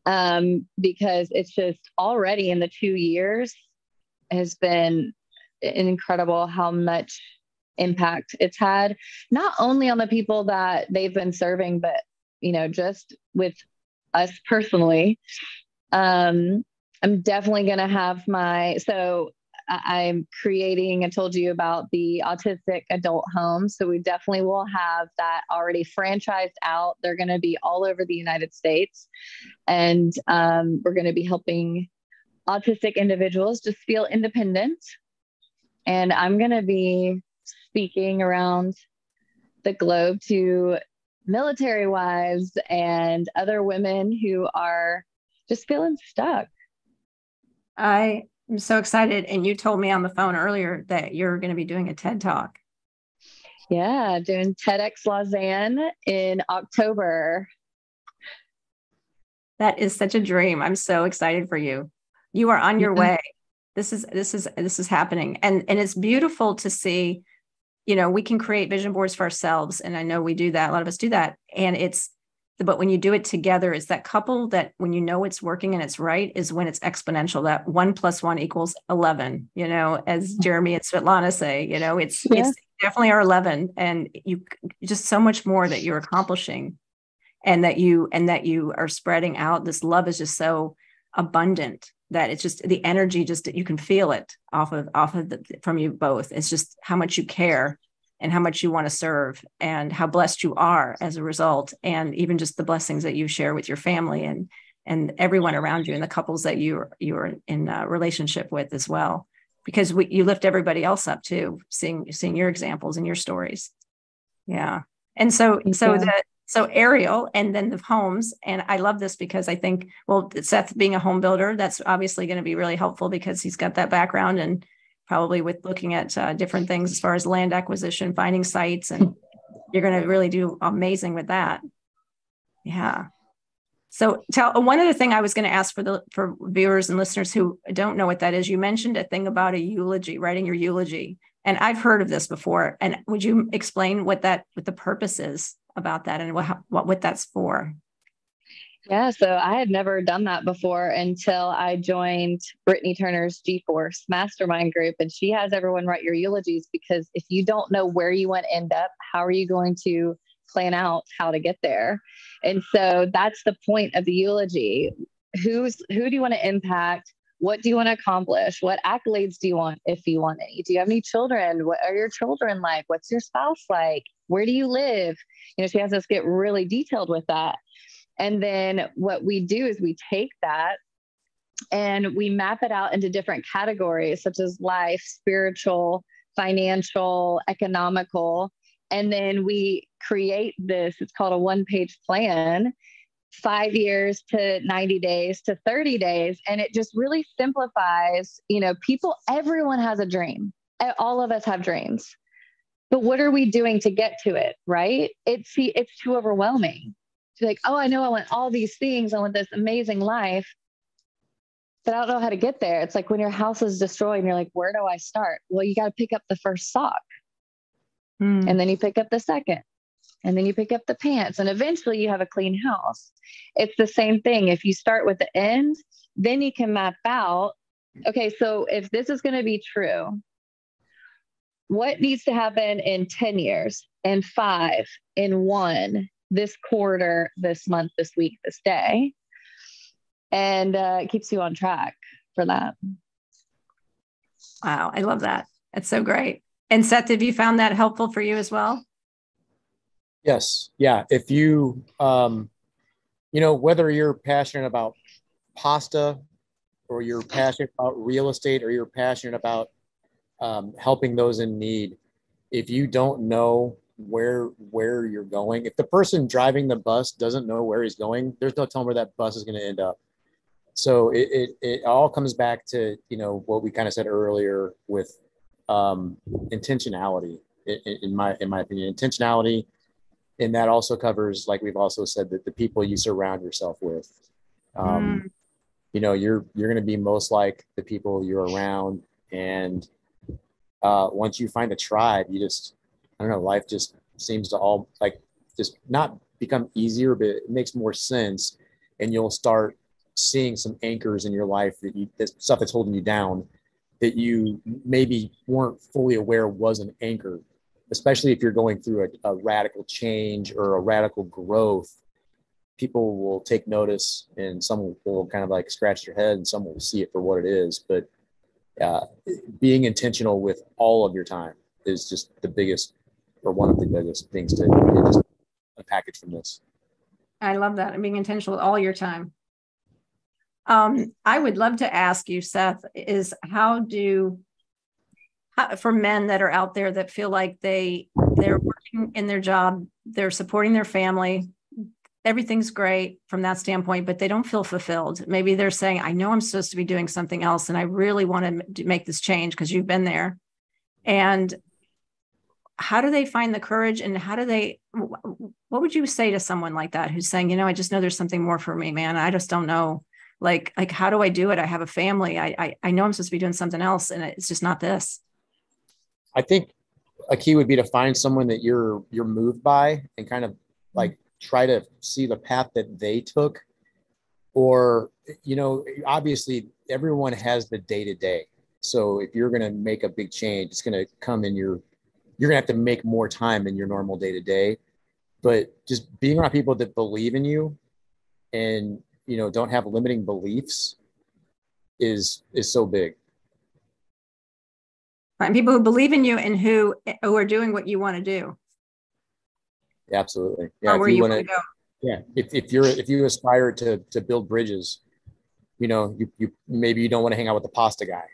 Because it's just already in the 2 years has been incredible how much impact it's had, not only on the people that they've been serving, but, just with us personally. I'm definitely going to have I'm creating, I told you about the autistic adult home. So we definitely will have that already franchised out. They're going to be all over the United States. And we're going to be helping autistic individuals just feel independent. And I'm going to be speaking around the globe to military wives and other women who are just feeling stuck. I'm so excited. And you told me on the phone earlier that you're going to be doing a TED Talk. Yeah, doing TEDx Lausanne in October. That is such a dream. I'm so excited for you. You are on your way. This is happening. And it's beautiful to see, we can create vision boards for ourselves. And I know we do that. A lot of us do that. But when you do it together, it's that couple that when it's working and it's right is when it's exponential, that 1 + 1 = 11, as Jerremy and Svetlana say, it's definitely our 11, and you just so much more that you're accomplishing, and that you are spreading out. This love is just so abundant that it's just the energy, just you can feel it from you both. It's just how much you care and how much you want to serve and how blessed you are as a result. And even just the blessings that you share with your family and everyone around you and the couples that you're in a relationship with as well, because you lift everybody else up too, seeing your examples and your stories. Yeah. And so Ariel, and then the homes. And I love this because I think, Seth being a home builder, that's obviously going to be really helpful because he's got that background, and probably with looking at different things as far as land acquisition, finding sites, and you're going to really do amazing with that. Yeah. So one other thing I was going to ask for viewers and listeners who don't know what that is, you mentioned a thing about a eulogy, writing your eulogy. And I've heard of this before. And would you explain what the purpose is about that and what that's for? Yeah, so I had never done that before until I joined Brittany Turner's G-Force mastermind group. And she has everyone write your eulogies, because if you don't know where you want to end up, how are you going to plan out how to get there? And so that's the point of the eulogy. Who do you want to impact? What do you want to accomplish? What accolades do you want, if you want any? Do you have any children? What are your children like? What's your spouse like? Where do you live? She has us get really detailed with that. And then what we do is we take that and we map it out into different categories, such as life, spiritual, financial, economical. And then we create this, it's called a 1-page plan, 5 years to 90 days to 30 days. And it just really simplifies, everyone has a dream. All of us have dreams, but what are we doing to get to it? Right? It's too overwhelming. To like, oh, I know I want all these things. I want this amazing life, but I don't know how to get there. It's like when your house is destroyed and you're like, where do I start? Well, you got to pick up the first sock. And then you pick up the second, and then you pick up the pants, and eventually you have a clean house. It's the same thing. If you start with the end, then you can map out, okay, so if this is going to be true, what needs to happen in 10 years, in 5, in 1, this quarter, this month, this week, this day? And it keeps you on track for that. Wow. I love that. That's so great. And Seth, have you found that helpful for you as well? Yes. Yeah. If you, whether you're passionate about pasta, or you're passionate about real estate, or you're passionate about helping those in need, if you don't know where you're going, if the person driving the bus doesn't know where he's going, there's no telling where that bus is going to end up. So it all comes back to, what we kind of said earlier with intentionality, in my opinion. Intentionality, and that also covers, like we've also said, that the people you surround yourself with. You're going to be most like the people you're around, and once you find a tribe, you just, I don't know, life just seems to all just not become easier, but it makes more sense, and you'll start seeing some anchors in your life that stuff that's holding you down, that you maybe weren't fully aware was an anchor, especially if you're going through a radical change or a radical growth. People will take notice, and some will kind of scratch their head, and some will see it for what it is. But being intentional with all of your time is just the biggest, or one of the biggest things to just package from this. I love that. And being intentional with all your time. I would love to ask you, Seth, is how for men that are out there that feel like they're working in their job, they're supporting their family, everything's great from that standpoint, but they don't feel fulfilled. Maybe they're saying, I know I'm supposed to be doing something else, and I really want to make this change, because you've been there. And how do they find the courage, and what would you say to someone like that who's saying, I just know there's something more for me, man. I just don't know. Like, how do I do it? I have a family. I know I'm supposed to be doing something else, and it's just not this. I think a key would be to find someone that you're moved by, and kind of try to see the path that they took. Or, obviously everyone has the day-to-day. So if you're going to make a big change, it's going to come in you're going to have to make more time in your normal day-to-day. But just being around people that believe in you, and, don't have limiting beliefs is so big. Find people who believe in you and who are doing what you want to do. Absolutely. Yeah. Or where you want to go. Yeah. If you aspire to build bridges, you maybe you don't want to hang out with the pasta guy,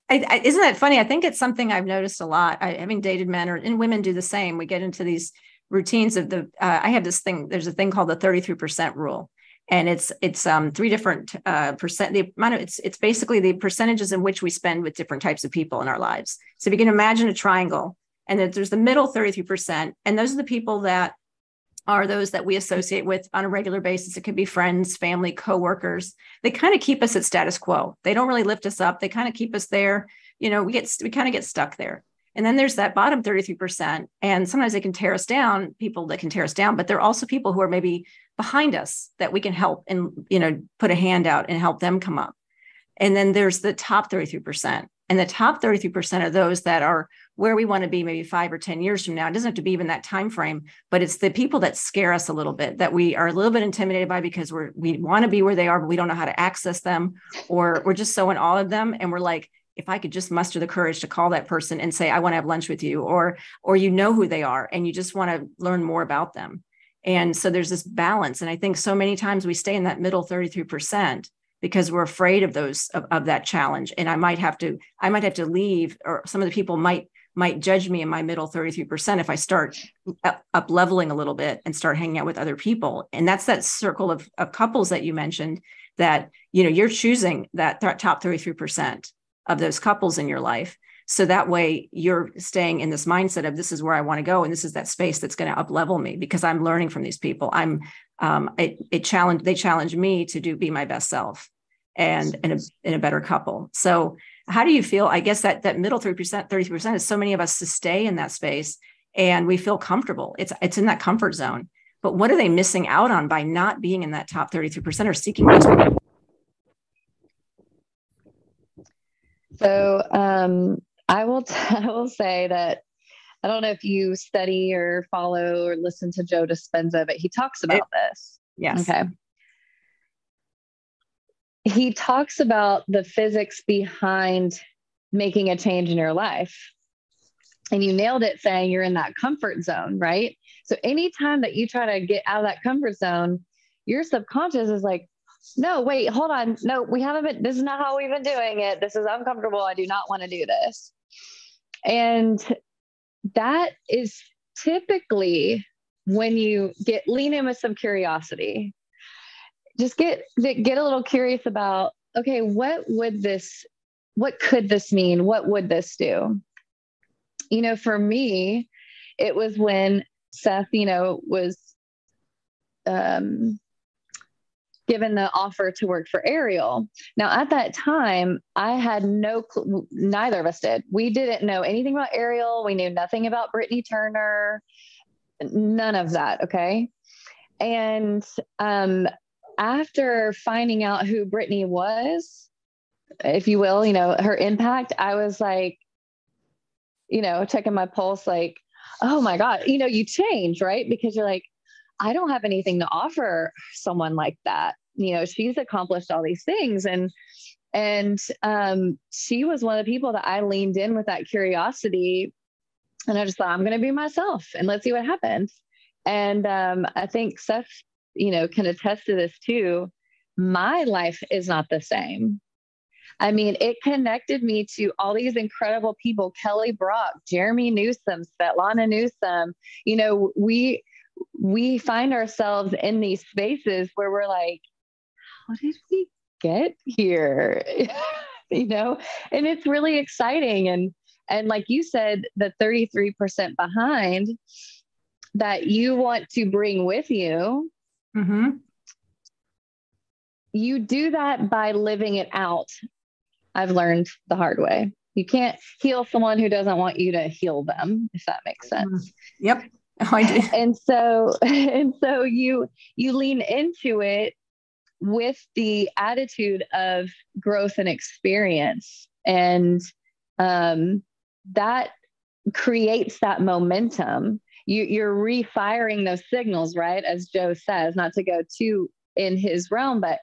Isn't that funny? I think it's something I've noticed a lot. Having dated men, and women do the same. We get into these routines of I have this thing, there's a thing called the 33% rule. And it's 3 different percent. It's basically the percentages in which we spend with different types of people in our lives. So if you can imagine a triangle, and there's the middle 33%, and those are the people that are those that we associate with on a regular basis. It could be friends, family, coworkers. They kind of keep us at status quo. They don't really lift us up. They kind of keep us there. We kind of get stuck there. And then there's that bottom 33%. And sometimes they can tear us down, people that can tear us down, but there are also people who are maybe behind us that we can help and, put a hand out and help them come up. And then there's the top 33%. And the top 33% are those that are where we want to be maybe 5 or 10 years from now. It doesn't have to be even that time frame, but it's the people that scare us a little bit, that we are a little bit intimidated by, because we want to be where they are, but we don't know how to access them, or we're just so in awe of them. And we're like, if I could just muster the courage to call that person and say, I want to have lunch with you, or who they are, and you just want to learn more about them. And so there's this balance. And I think so many times we stay in that middle 33% because we're afraid of of that challenge. And I might have to leave, or some of the people might judge me in my middle 33% if I start up leveling a little bit and start hanging out with other people. And that's that circle of couples that you mentioned, that, you're choosing that top 33% of those couples in your life. So that way you're staying in this mindset of, this is where I want to go. And this is that space that's going to up level me, because I'm learning from these people. They challenge me to be my best self and in a better couple. So How do you feel? I guess that middle 3%, 33% is so many of us to stay in that space and we feel comfortable. It's in that comfort zone. But what are they missing out on by not being in that top 33% or seeking those? So I will say that I don't know if you study or follow or listen to Joe Dispenza, but he talks about this. Yes. Okay. He talks about the physics behind making a change in your life. And you nailed it saying you're in that comfort zone, right? So anytime that you try to get out of that comfort zone, your subconscious is like, no, wait, hold on. No, we haven't been, this is not how we've been doing it. This is uncomfortable. I do not want to do this. And that is typically when you lean in with some curiosity, just get a little curious about, okay, what could this mean? What would this do? You know, for me, it was when Seth, you know, was given the offer to work for Ariel. Now, at that time, I had no clue, neither of us did. We didn't know anything about Ariel. We knew nothing about Brittany Turner, none of that. Okay. And after finding out who Brittany was, if you will, you know, her impact, I was like, you know, checking my pulse, like, oh my God, you know, you change, right? Because you're like, I don't have anything to offer someone like that. You know, she's accomplished all these things. And she was one of the people that I leaned in with that curiosity. And I just thought, I'm going to be myself and let's see what happens. And I think Seth, you know, can attest to this too. My life is not the same. I mean, it connected me to all these incredible people, Kelly Brock, Jerremy Newsome, Svetlana Newsome. You know, we find ourselves in these spaces where we're like, how did we get here? You know, and it's really exciting. And like you said, the 33% behind that you want to bring with you, mm-hmm. You do that by living it out. I've learned the hard way. You can't heal someone who doesn't want you to heal them, if that makes sense. Yep. Oh, I do. And so you lean into it with the attitude of growth and experience. And that creates that momentum. You're refiring those signals, right? As Joe says, not to go too in his realm, but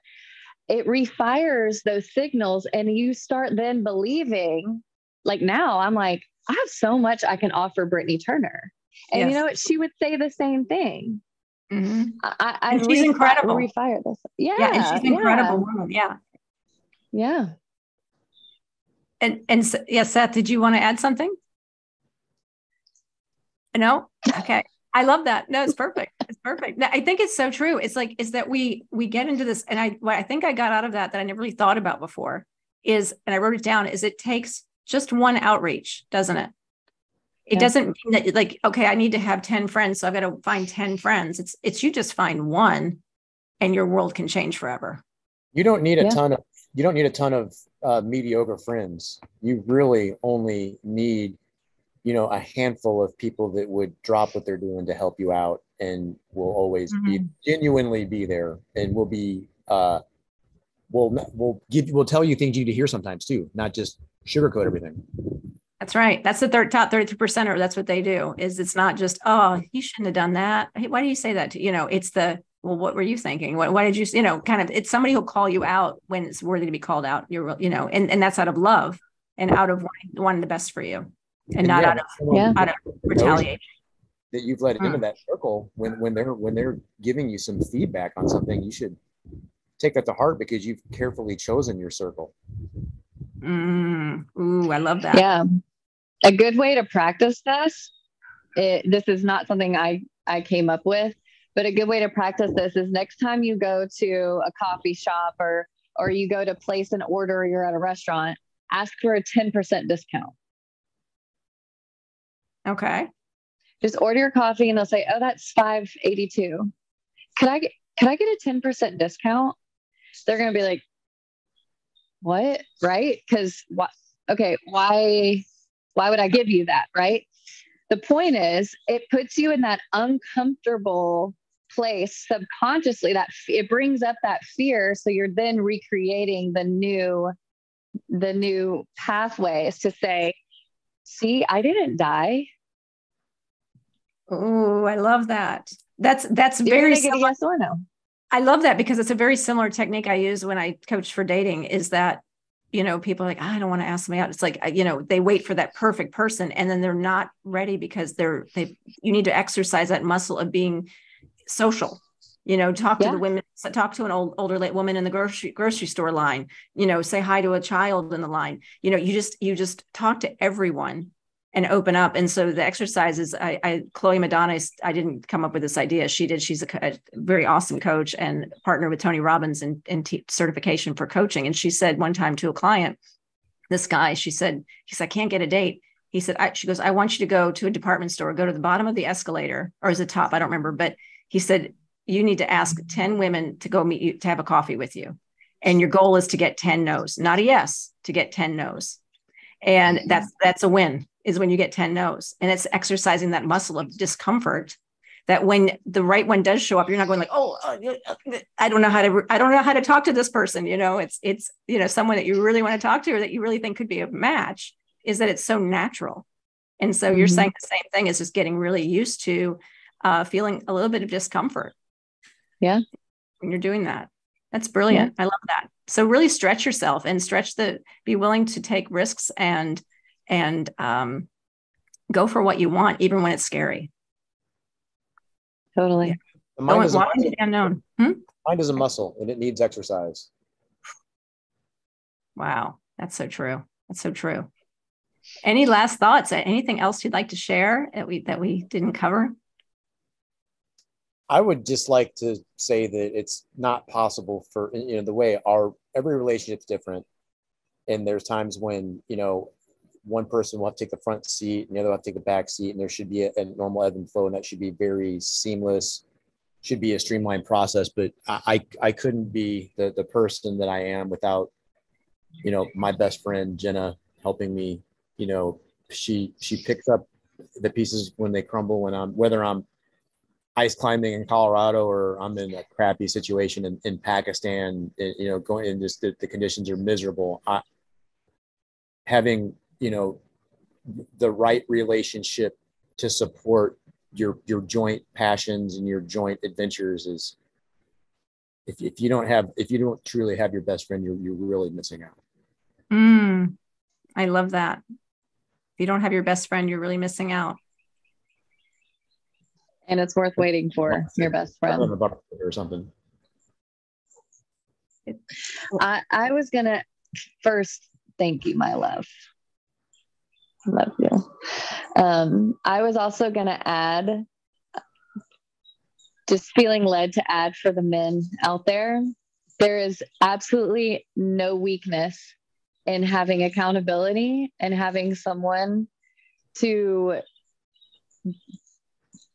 it refires those signals and you start then believing, like now I'm like, I have so much I can offer Brittany Turner. And you know what? She would say the same thing. Mm-hmm. I she's incredible. Refire this. Yeah. And she's an incredible woman. Yeah. Yeah. And yeah, Seth, did you want to add something? No? Okay. I love that. No, it's perfect. It's perfect. I think it's so true. It's like, is that we get into this. And what I think I got out of that I never really thought about before is, and I wrote it down, is it takes just one outreach, doesn't it? It doesn't mean that like, okay, I need to have 10 friends. So I've got to find 10 friends. It's you just find one and your world can change forever. You don't need a ton of mediocre friends. You really only need, you know, a handful of people that would drop what they're doing to help you out and will always be genuinely be there and will be, we'll tell you things you need to hear sometimes too, not just sugarcoat everything. That's right. That's the top 33%, or that's what they do. Is it's not just, oh, you shouldn't have done that. Hey, why do you say that? You know, it's the, well, what were you thinking? Why did you, you know, kind of, it's somebody who'll call you out when it's worthy to be called out. You're, you know, and that's out of love and out of wanting the best for you and not out of retaliation. That you've let into that circle when they're giving you some feedback on something, you should take that to heart because you've carefully chosen your circle. Ooh, I love that. Yeah. A good way to practice this, this is not something I came up with, but a good way to practice this is next time you go to a coffee shop or you go to place an order or you're at a restaurant, ask for a 10% discount. Okay. Just order your coffee and they'll say, oh, that's $5.82. Could I get a 10% discount? They're going to be like, what? Right? Because okay, why would I give you that? Right. The point is, it puts you in that uncomfortable place subconsciously, that it brings up that fear. So you're then recreating the new pathways to say, see, I didn't die. Oh, I love that. That's You're very gonna get a yes or no. I love that because it's a very similar technique I use when I coach for dating, is that, people are like, I don't want to ask somebody out. It's like, they wait for that perfect person and then they're not ready because you need to exercise that muscle of being social, talk to the women, talk to an older woman in the grocery store line, say hi to a child in the line, you just talk to everyone and open up. And so the exercises, Chloe Madonna, I didn't come up with this idea. She did. She's a very awesome coach and partner with Tony Robbins in certification for coaching. And she said one time to a client, this guy, she said, I can't get a date. He said, she goes, I want you to go to a department store, go to the bottom of the escalator, or is it top? I don't remember. But he said, you need to ask 10 women to go meet you, to have a coffee with you. And your goal is to get 10 no's, not a yes, to get 10 no's. And that's a win, is when you get 10 no's. And it's exercising that muscle of discomfort, that when the right one does show up, you're not going like, I don't know how to talk to this person. It's someone that you really want to talk to, or that you really think could be a match, is that it's so natural. And so you're saying the same thing, is just getting really used to feeling a little bit of discomfort. Yeah. When you're doing that. That's brilliant. Yeah. I love that. So really stretch yourself and be willing to take risks and go for what you want, even when it's scary. Totally. Yeah. Mind is the unknown. Mind is a muscle and it needs exercise. Wow. That's so true. That's so true. Any last thoughts? Anything else you'd like to share that we didn't cover? I would just like to say that it's not possible for, the way every relationship's different. And there's times when, one person will have to take the front seat and the other will have to take the back seat, and there should be a normal ebb and flow, and that should be very seamless, should be a streamlined process. But I couldn't be the person that I am without, my best friend, Jenna, helping me. She picks up the pieces when they crumble, whether I'm ice climbing in Colorado or I'm in a crappy situation in Pakistan, going in, just the conditions are miserable. Having, the right relationship to support your joint passions and your joint adventures is, if you don't truly have your best friend, you're really missing out. I love that. If you don't have your best friend, you're really missing out. And it's worth waiting for your best friend. Or something. I was going to first thank you, my love. I love you. I was also going to add, just feeling led to add for the men out there, there is absolutely no weakness in having accountability and having someone to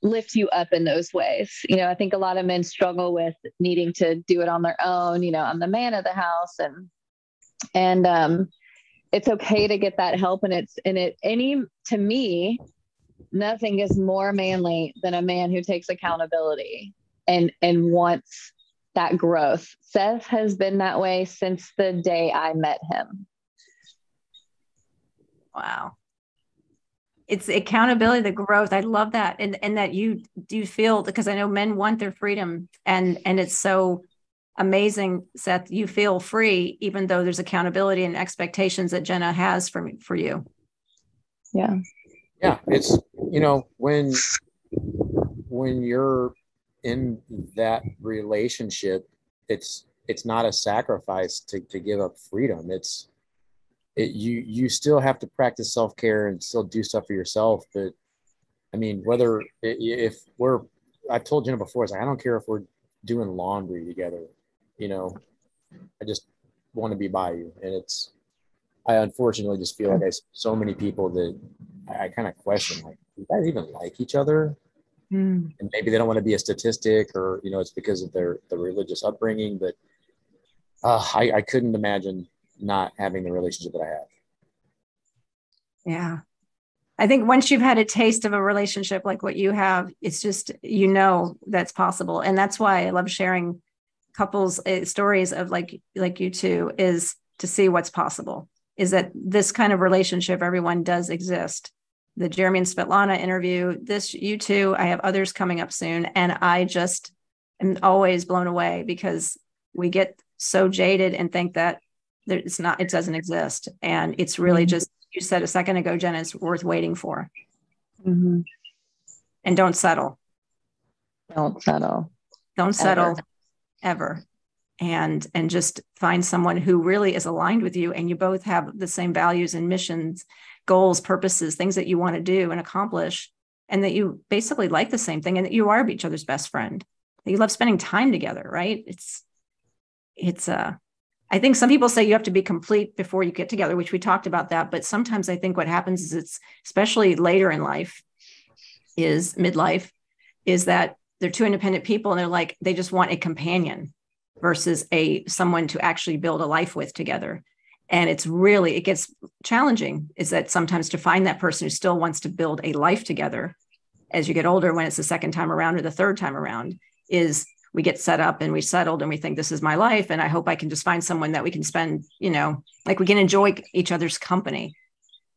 lift you up in those ways. I think a lot of men struggle with needing to do it on their own. I'm the man of the house, and it's okay to get that help. To me, nothing is more manly than a man who takes accountability and wants that growth. Seth has been that way since the day I met him. Wow. It's accountability, the growth. I love that. And that you do feel, because I know men want their freedom, and it's so amazing, Seth, you feel free, even though there's accountability and expectations that Jenna has for you. Yeah. Yeah. It's, when you're in that relationship, it's not a sacrifice to give up freedom. You still have to practice self-care and still do stuff for yourself. But I mean, I've told Jenna before, it's like, I don't care if we're doing laundry together, I just want to be by you. And I unfortunately just feel like so many people that I kind of question, like, do you guys even like each other? And maybe they don't want to be a statistic, or, it's because of the religious upbringing, but I couldn't imagine not having the relationship that I have. Yeah. I think once you've had a taste of a relationship like what you have, it's just, that's possible. And that's why I love sharing couples stories of like you two, is to see what's possible, is that this kind of relationship, everyone does exist. The Jerremy and Svetlana interview, you two, I have others coming up soon. And I just am always blown away, because we get so jaded and think that it doesn't exist. And it's really just, you said a second ago, Jenna, it's worth waiting for. Mm-hmm. And don't settle. Don't settle. Don't settle ever. And just find someone who really is aligned with you, and you both have the same values and missions, goals, purposes, things that you want to do and accomplish, and that you basically like the same thing, and that you are each other's best friend, that you love spending time together, right? I think some people say you have to be complete before you get together, which we talked about that. But sometimes I think what happens is, it's especially later in life, is midlife, is that they're two independent people, and they're like, they just want a companion versus someone to actually build a life with together. And it gets challenging, is that sometimes to find that person who still wants to build a life together as you get older, when it's the second time around or the third time around, is we get set up and we settled and we think, this is my life, and I hope I can just find someone that we can spend, like we can enjoy each other's company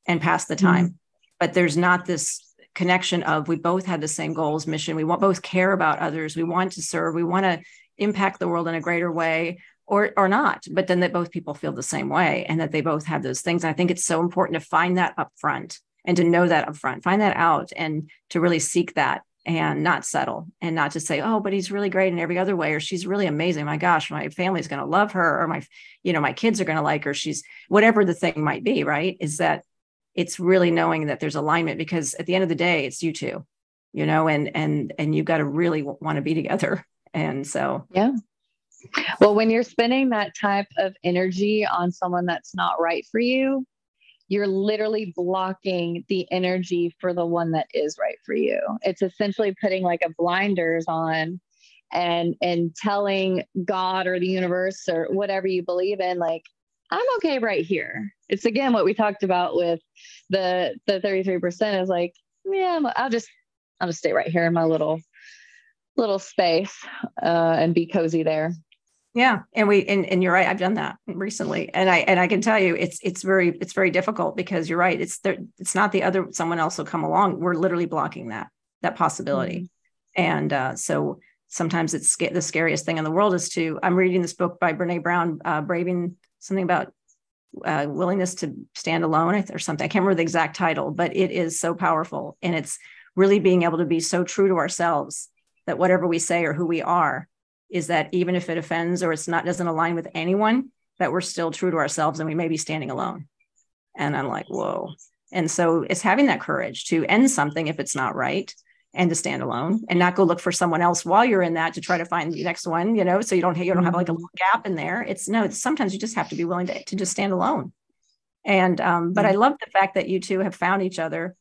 and pass the time. Mm-hmm. But there's not this connection of, we both have the same goals, mission. We both care about others. We want to serve. We want to impact the world in a greater way, or not, but then that both people feel the same way, and that they both have those things. And I think it's so important to find that up front, and to know that up front, find that out, and to really seek that, and not settle, and not just say, oh, but he's really great in every other way, or she's really amazing. My gosh, my family's going to love her, or my kids are going to like her. She's whatever the thing might be, right? Is that it's really knowing that there's alignment, because at the end of the day, it's you two, and you've got to really want to be together. And so, yeah. Well, when you're spending that type of energy on someone that's not right for you, you're literally blocking the energy for the one that is right for you. It's essentially putting like a blinders on and telling God or the universe or whatever you believe in, like, I'm okay right here. It's again what we talked about with the 33% is like, yeah, I'll just stay right here in my little space and be cozy there. Yeah. And you're right. I've done that recently. And I can tell you, it's very difficult, because you're right. It's not the other, someone else will come along. We're literally blocking that possibility. Mm-hmm. And so sometimes it's the scariest thing in the world is I'm reading this book by Brene Brown, Braving, something about willingness to stand alone or something. I can't remember the exact title, but it is so powerful. And it's really being able to be so true to ourselves that whatever we say or who we are, is that even if it offends or doesn't align with anyone, that we're still true to ourselves, and we may be standing alone. And I'm like, whoa. And so it's having that courage to end something if it's not right, and to stand alone, and not go look for someone else while you're in that to try to find the next one, so you don't have like a little gap in there. It's sometimes you just have to be willing to just stand alone. And, but I love the fact that you two have found each other,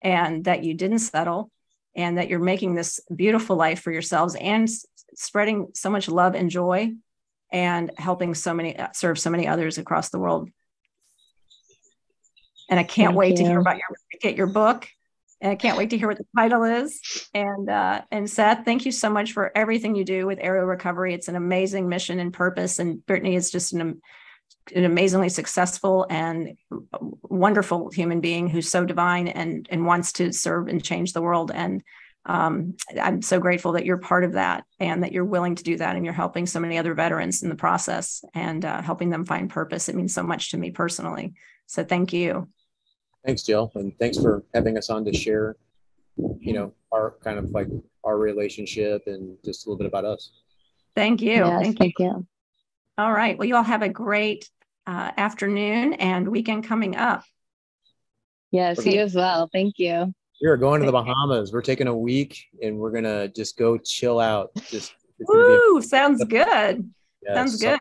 and that you didn't settle, and that you're making this beautiful life for yourselves, and spreading so much love and joy, and helping serve so many others across the world. And I can't wait to hear about your book. And I can't wait to hear what the title is. And Seth, thank you so much for everything you do with Aerial Recovery. It's an amazing mission and purpose. And Brittany is just an amazingly successful and wonderful human being who's so divine and wants to serve and change the world. And I'm so grateful that you're part of that, and that you're willing to do that, and you're helping so many other veterans in the process, and helping them find purpose. It means so much to me personally. So thank you. Thanks, Jill. And thanks for having us on to share, our kind of like our relationship and just a little bit about us. Thank you. Yes, thank you. All right. Well, you all have a great afternoon and weekend coming up. Yes, you as well. Thank you. We're going to the Bahamas. We're taking a week, and we're going to just go chill out. Woo! Sounds good. Yeah, sounds good.